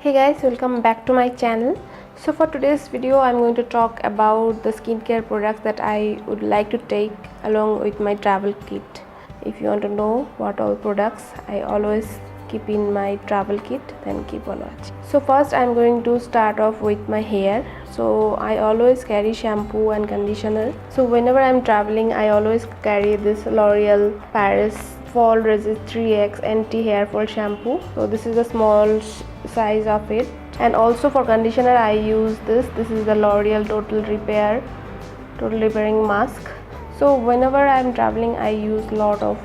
Hey guys, welcome back to my channel. So for today's video I'm going to talk about the skincare products that I would like to take along with my travel kit. If you want to know what all products I always keep in my travel kit, then keep on watching. So first I'm going to start off with my hair. So I always carry shampoo and conditioner. So whenever I'm traveling I always carry this L'Oreal Paris Fall Resist 3X anti-hair fall shampoo. So this is a small size of it, and also for conditioner I use this is the L'Oreal Total Repairing Mask. So whenever I'm traveling I use lot of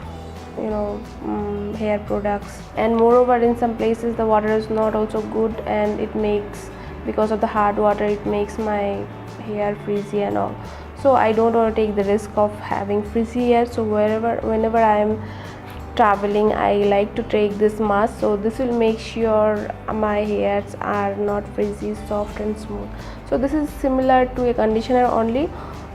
hair products, and moreover in some places the water is not also good, and it makes, because of the hard water, it makes my hair frizzy and all. So I don't want to take the risk of having frizzy hair. So whenever I am traveling I like to take this mask. So this will make sure my hairs are not frizzy, soft and smooth. So this is similar to a conditioner only,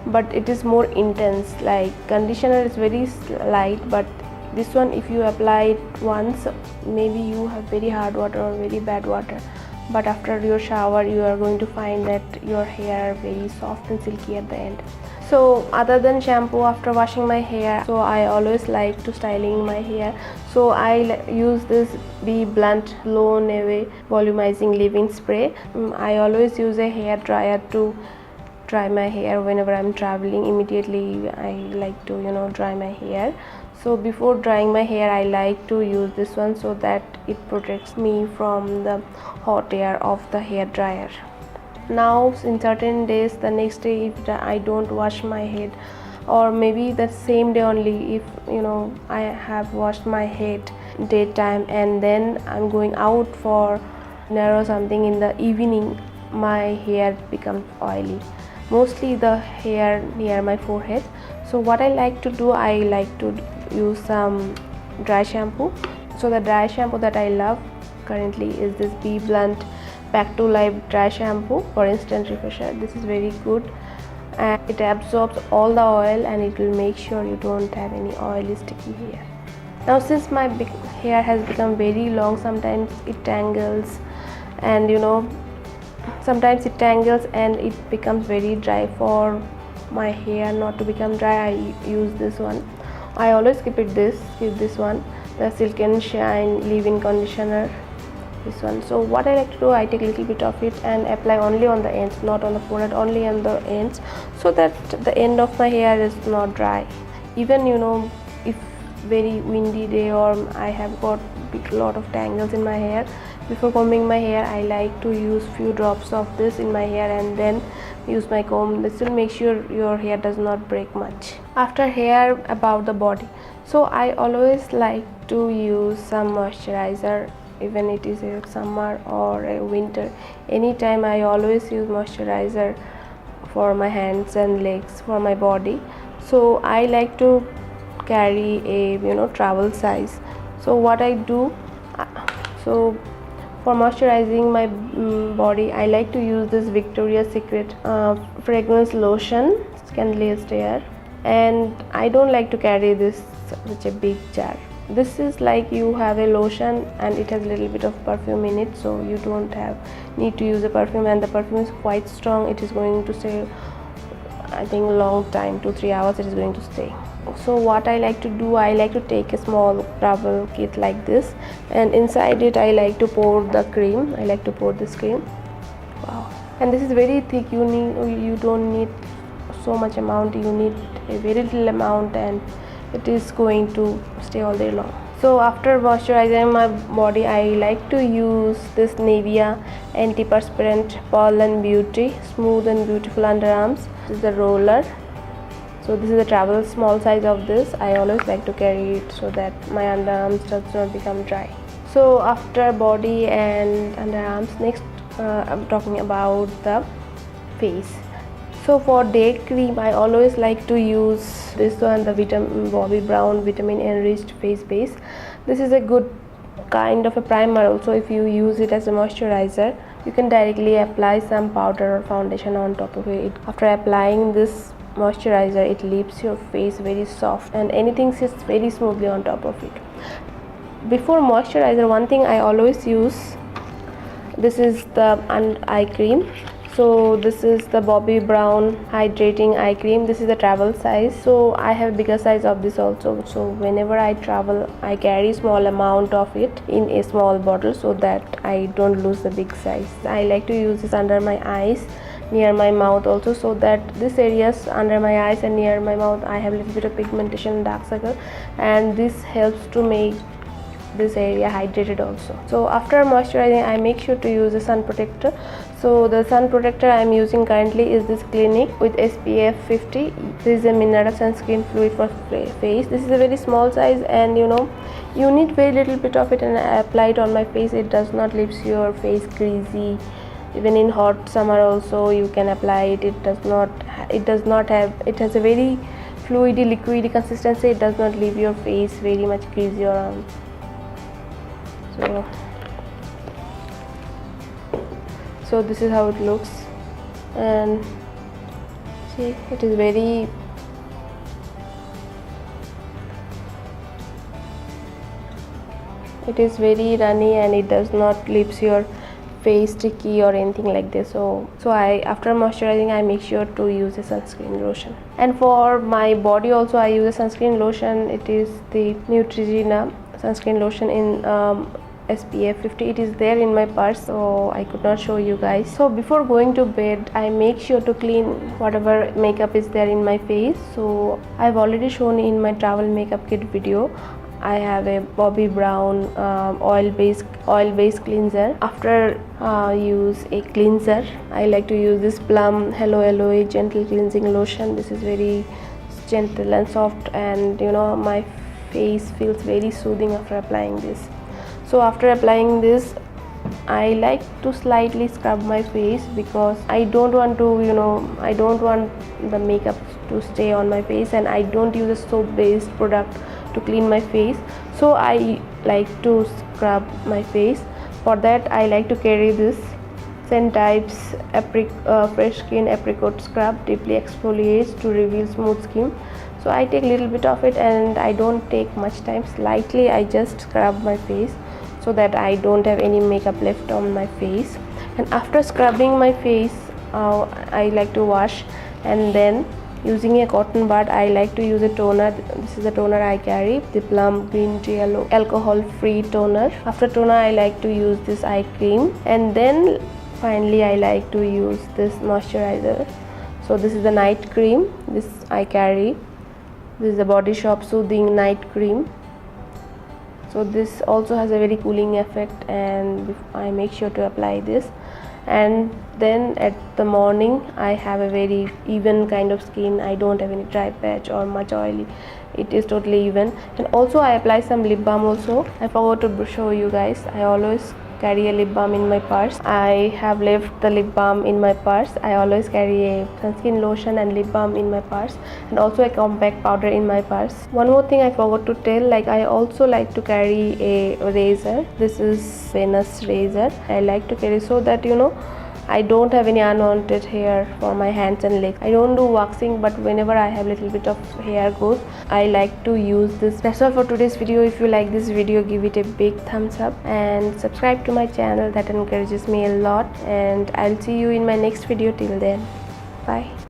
but it is more intense. Like conditioner is very light, but this one if you apply it once, maybe you have very hard water or very bad water, but after your shower you are going to find that your hair very soft and silky at the end. So other than shampoo, after washing my hair, so I always like to styling my hair. So I use this Be Blunt Blow Away volumizing leave-in spray. I always use a hair dryer to dry my hair whenever I'm traveling. Immediately I like to dry my hair. So before drying my hair I like to use this one, so that it protects me from the hot air of the hair dryer. Now in certain days, the next day if I don't wash my head, or maybe the same day only, if I have washed my head daytime and then I'm going out for dinner or something in the evening, my hair becomes oily, mostly the hair near my forehead. So what I like to do, I like to use some dry shampoo. So the dry shampoo that I love currently is this Be Blunt Back to Life dry shampoo for instant refresher. This is very good, and it absorbs all the oil and it will make sure you don't have any oily sticky hair. Now since my hair has become very long, sometimes it tangles, and sometimes it tangles and it becomes very dry. For my hair not to become dry, I use this one. I always keep this one, the Silk and Shine leave-in conditioner, this one. So what I like to do, I take a little bit of it and apply only on the ends, not on the forehead, only on the ends, so that the end of my hair is not dry. Even if very windy day or I have got a lot of tangles in my hair, before combing my hair I like to use few drops of this in my hair and then use my comb. This will make sure your hair does not break much. After hair, about the body, so I always like to use some moisturizer, even it is a summer or a winter. Anytime I always use moisturizer for my hands and legs, for my body. So I like to carry a travel size. So what I do, so for moisturizing my body I like to use this Victoria's Secret fragrance lotion, Scandalous Air, and I don't like to carry this such a big jar. This is like you have a lotion and it has a little bit of perfume in it, so you don't need to use a perfume, and the perfume is quite strong. It is going to stay, I think, long time, 2-3 hours it is going to stay. So what I like to do, I like to take a small travel kit like this, and inside it I like to pour the cream. I like to pour this cream. Wow. And this is very thick. You don't need so much amount, you need a very little amount, and it is going to stay all day long. So after moisturizing my body I like to use this Nivea antiperspirant Pearl and Beauty Smooth and Beautiful Underarms. This is the roller. So this is the travel small size of this. I always like to carry it so that my underarms does not become dry. So after body and underarms, next I'm talking about the face. So for day cream I always like to use this one, the Bobbi Brown vitamin enriched face base. This is a good kind of a primer also. If you use it as a moisturizer, you can directly apply some powder or foundation on top of it. After applying this moisturizer, it leaves your face very soft and anything sits very smoothly on top of it. Before moisturizer, one thing I always use, this is the eye cream. So this is the Bobbi Brown hydrating eye cream. This is the travel size, so I have bigger size of this also. So whenever I travel, I carry small amount of it in a small bottle so that I don't lose the big size. I like to use this under my eyes, near my mouth also, so that this areas under my eyes and near my mouth I have a little bit of pigmentation and dark circle, and this helps to make this area hydrated also. So after moisturizing, I make sure to use a sun protector. So the sun protector I am using currently is this Clinique with SPF 50. This is a mineral sunscreen fluid for face. This is a very small size, and you need very little bit of it, and I apply it on my face. It does not leave your face greasy. Even in hot summer also you can apply it. It has a very fluidy, liquidy consistency. It does not leave your face very much greasy or so this is how it looks, and see, it is very runny, and it does not leave your face sticky or anything like this. So I, after moisturizing, I make sure to use a sunscreen lotion. And for my body also I use a sunscreen lotion. It is the Neutrogena sunscreen lotion in SPF 50. It is there in my purse, so I could not show you guys. So before going to bed, I make sure to clean whatever makeup is there in my face. So I've already shown in my travel makeup kit video. I have a Bobbi Brown oil-based cleanser. After use a cleanser, I like to use this Plum Hello Aloe gentle cleansing lotion. This is very gentle and soft, and my face feels very soothing after applying this. So after applying this, I like to slightly scrub my face, because I don't want the makeup to stay on my face, and I don't use a soap-based product to clean my face. So I like to scrub my face. For that, I like to carry this Scent Types Fresh Skin Apricot Scrub. Deeply exfoliates to reveal smooth skin. So I take a little bit of it, and I don't take much time. Slightly I just scrub my face so that I don't have any makeup left on my face. And after scrubbing my face, I like to wash, and then using a cotton bud, I like to use a toner. This is the toner I carry, the Plum Green Tea alcohol free toner. After toner, I like to use this eye cream, and then finally I like to use this moisturizer. So this is the night cream. This I carry. This is the Body Shop Soothing Night Cream. So this also has a very cooling effect, and I make sure to apply this. And then at the morning, I have a very even kind of skin. I don't have any dry patch or much oily. It is totally even. And also I apply some lip balm also. I forgot to show you guys. I always carry a lip balm in my purse. I have left the lip balm in my purse. I always carry a sunscreen lotion and lip balm in my purse, and also a compact powder in my purse. One more thing I forgot to tell, I also like to carry a razor. This is Venus razor. I like to carry so that I don't have any unwanted hair for my hands and legs. I don't do waxing, but whenever I have little bit of hair growth, I like to use this. That's all for today's video. If you like this video, give it a big thumbs up and subscribe to my channel. That encourages me a lot, and I'll see you in my next video. Till then, bye.